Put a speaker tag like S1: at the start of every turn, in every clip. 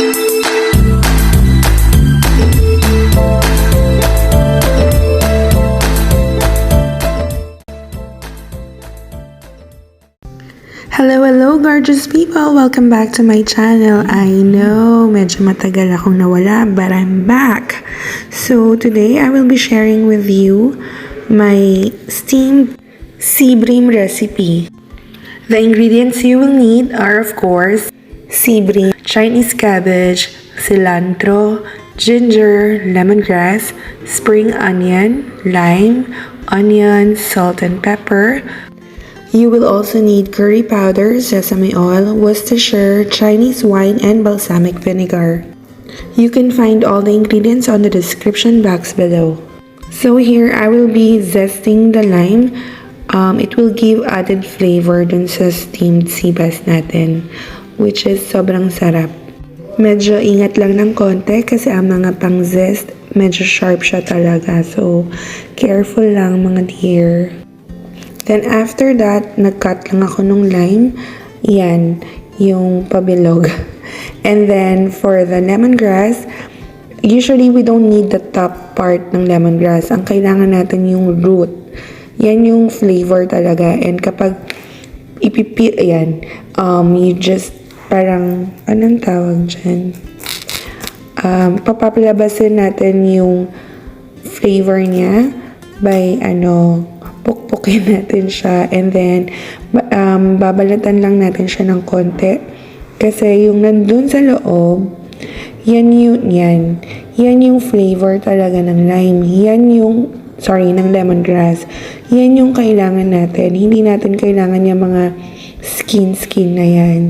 S1: Hello gorgeous people! Welcome back to my channel. I know, medyo matagal akong nawala, but I'm back. So today, I will be sharing with you my steamed Seabream recipe. The ingredients you will need are, of course, Seabream, Chinese cabbage, cilantro, ginger, lemongrass, spring onion, lime, onion, salt and pepper. You will also need curry powder, sesame oil, Worcestershire, Chinese wine, and balsamic vinegar. You can find all the ingredients on the description box below. So here, I will be zesting the lime. It will give added flavor dun sa steamed sea bass natin, which is sobrang sarap. Medyo ingat lang ng konti kasi ang mga pang zest, medyo sharp siya talaga. So, careful lang mga dear. Then after that, nag-cut lang ako nung lime. Yan, yung pabilog. And then for the lemongrass, usually we don't need the top part ng lemongrass. Ang kailangan natin yung root. Yan yung flavor talaga. And kapag ipipil, ayan, you just parang, anong tawag dyan? Papapalabasin natin yung flavor niya by, pukpukin natin siya, and then babalatan lang natin siya ng konti kasi yung nandun sa loob, yan yung flavor talaga ng lime, ng lemongrass. Yan yung kailangan natin, hindi natin kailangan yung mga skin na yan.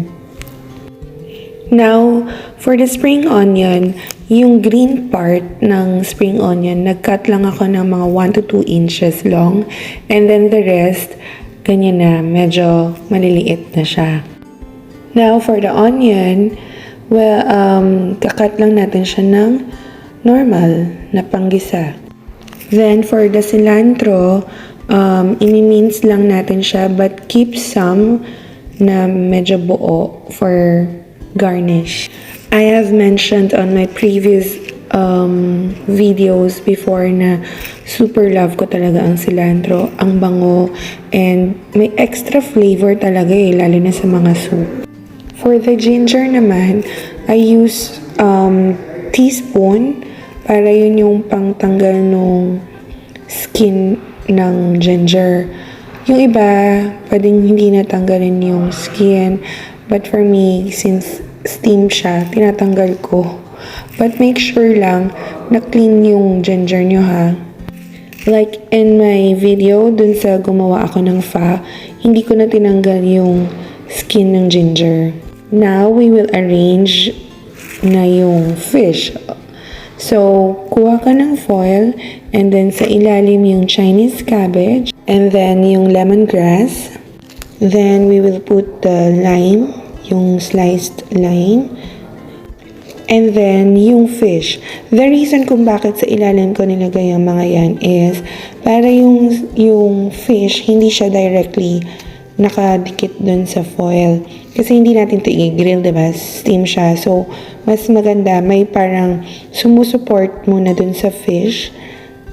S1: Now, for the spring onion, yung green part ng spring onion, nag-cut lang ako ng mga 1 to 2 inches long. And then the rest, ganyan na, medyo maliliit na siya. Now, for the onion, kakat lang natin siya ng normal na panggisa. Then, for the cilantro, ini-mince lang natin siya, but keep some na medyo buo for garnish. I have mentioned on my previous videos before na super love ko talaga ang cilantro, ang bango, and may extra flavor talaga lalo na sa mga soup. For the ginger naman, I use teaspoon para yun yung pangtanggal ng skin ng ginger. Yung iba, pwedeng hindi natanggalin yung skin. But for me, since steam siya, tinatanggal ko. But make sure lang na clean yung ginger nyo ha. Like in my video, dun sa gumawa ako ng pho, hindi ko na tinanggal yung skin ng ginger. Now, we will arrange na yung fish. So, kuha ka ng foil, and then sa ilalim yung Chinese cabbage, and then yung lemongrass. Then, we will put the lime, yung sliced lime, and then yung fish. The reason kung bakit sa ilalim ko nilagay ang mga yan is para yung fish hindi siya directly nakadikit dun sa foil. Kasi hindi natin ito i-grill, diba? Steam siya. So, mas maganda, may parang sumusupport muna dun sa fish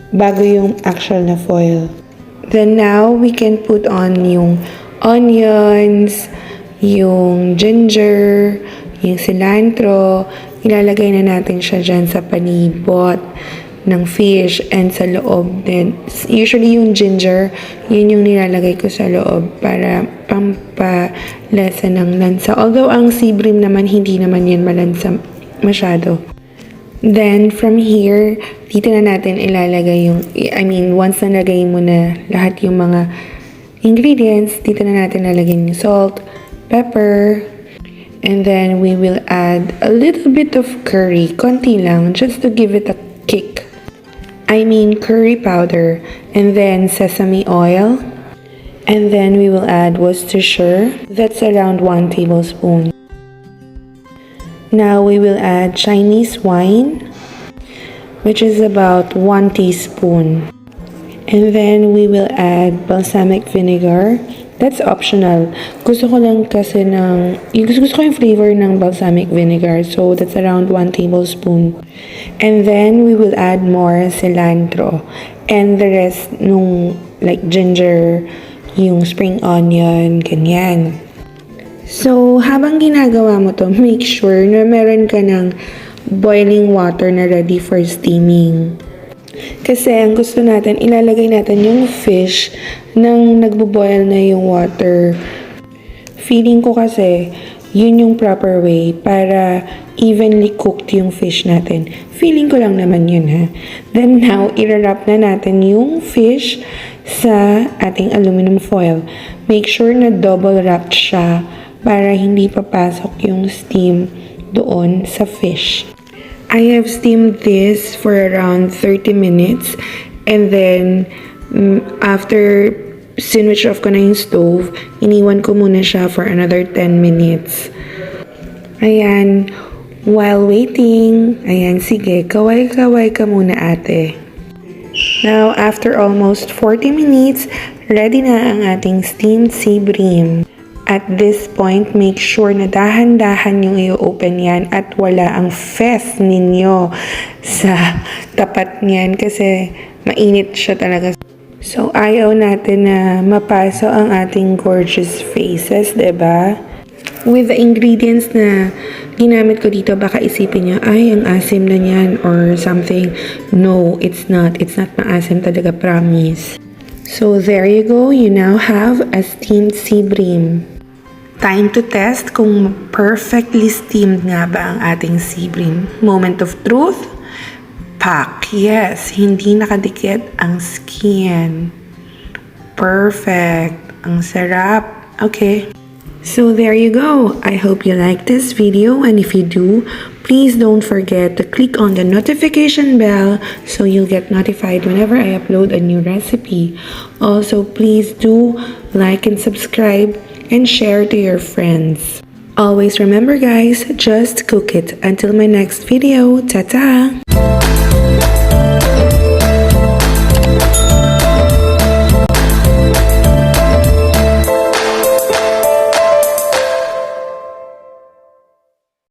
S1: bago yung actual na foil. Then now, we can put on yung onions, yung ginger, yung cilantro. Ilalagay na natin siya dyan sa panibot ng fish and sa loob din. Usually yung ginger, yun yung nilalagay ko sa loob para pampalasa ng lansa. Although ang Seabream naman, hindi naman yan malansa masyado. Then from here, dito na natin ilalagay yung, once nalagay mo na lahat yung mga ingredients, dito na natin lalagyan yung salt, pepper, and then we will add a little bit of curry, konti lang, just to give it a kick. Curry powder, and then sesame oil, and then we will add Worcestershire, that's around 1 tablespoon. Now we will add Chinese wine, which is about 1 teaspoon. And then we will add balsamic vinegar, That's optional. Gusto ko lang kasi gusto ko yung flavor ng balsamic vinegar. So, that's around 1 tablespoon. And then, we will add more cilantro. And the rest nung like ginger, yung spring onion, ganyan. So, habang ginagawa mo to, make sure na meron ka ng boiling water na ready for steaming. Kasi ang gusto natin, ilalagay natin yung fish nang nagbo-boil na yung water. Feeling ko kasi, yun yung proper way para evenly cooked yung fish natin. Feeling ko lang naman yun ha. Then now, i-wrap na natin yung fish sa ating aluminum foil. Make sure na double wrapped siya para hindi papasok yung steam doon sa fish. I have steamed this for around 30 minutes and then after sinwitch off ko na yung stove, iniwan ko muna siya for another 10 minutes. Ayan, while waiting, ayan, sige, kaway-kaway ka muna ate. Now, after almost 40 minutes, ready na ang ating steamed Seabream. At this point, make sure na dahan-dahan yung i-open yan at wala ang fest ninyo sa tapat niyan kasi mainit siya talaga. So, ayaw natin na mapaso ang ating gorgeous faces, diba? With the ingredients na ginamit ko dito, baka isipin nyo, ay, ang asim na niyan or something. No, it's not. It's not maasim talaga, promise. So, there you go. You now have a steamed Seabream. Time to test kung perfectly steamed nga ba ang ating Seabream. Moment of truth. Pak. Yes, hindi nakadikit ang skin. Perfect. Ang sarap. Okay. So there you go. I hope you like this video, and if you do, please don't forget to click on the notification bell so you'll get notified whenever I upload a new recipe. Also, please do like and subscribe and share to your friends. Always remember guys, just cook it. Until my next video, ta-ta!